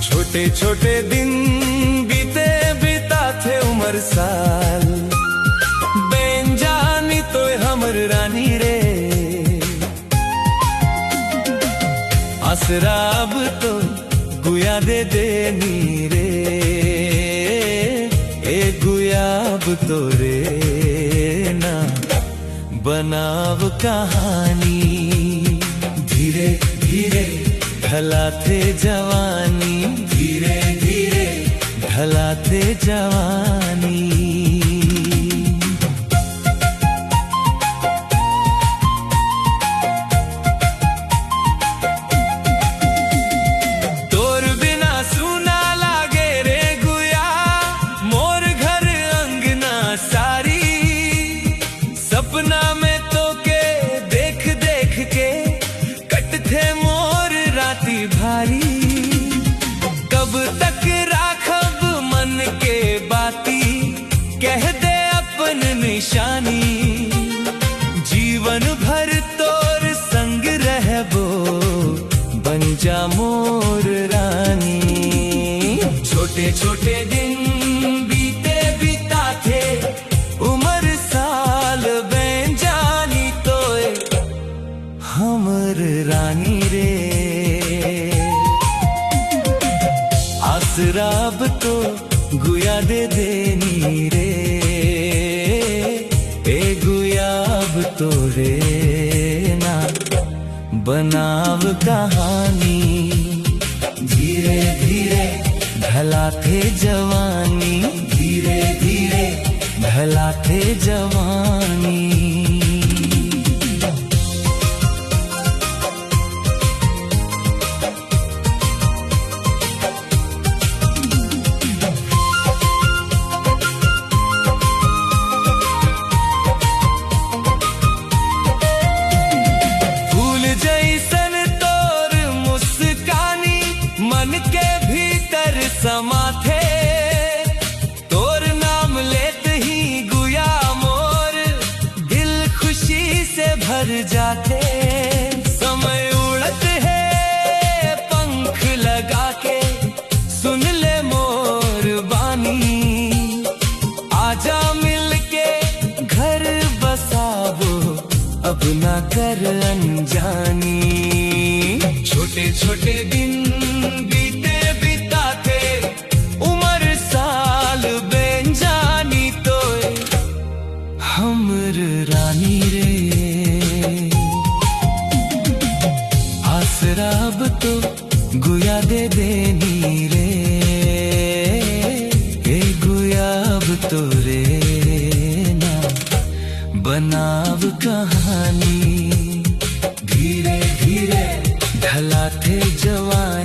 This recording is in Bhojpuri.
छोटे छोटे दिन बीते बिता थे उमर साल, बेन जानी तो हमर रानी रे। आसरा अब तो गुया दे देनी रे, ए गुया अब तो रे ना बनाव कहानी। धीरे धीरे ढला थे जवानी, धीरे धीरे ढला थे जवानी। तोर बिना सुना लागे रे गुया, मोर घर अंगना सारी। सपना में तो के देख देख के कट थे मोर राती भारी। कब तक राखब मन के बाती, कह दे अपन निशानी। जीवन भर तोर संग रहबो, बन जा मोर रानी। छोटे छोटे दिन बीते बिता थे उमर साल, बेन जानी तोए हमर रानी रे। आसरा अब तो गुया दे देनी रे, ए गुया अब तो रे ना बनाव कहानी। धीरे धीरे ढला थे जवानी, धीरे धीरे ढला थे जवानी। मन के भीतर समा थे, तोर नाम लेते ही गुया मोर दिल खुशी से भर जाते। समय उड़त है पंख लगा के, सुन ले मोर बानी। आजा मिल के घर बसावो, अब ना कर अनजानी। छोटे छोटे दिन बीते बिता थे उमर साल, बेन जानी तोए हमर रानी रे। आसरा अब तो गुया दे देनी रे, ए गुया अब तो रे ना बनाव कहानी। धीरे धीरे ढला थे जवानी।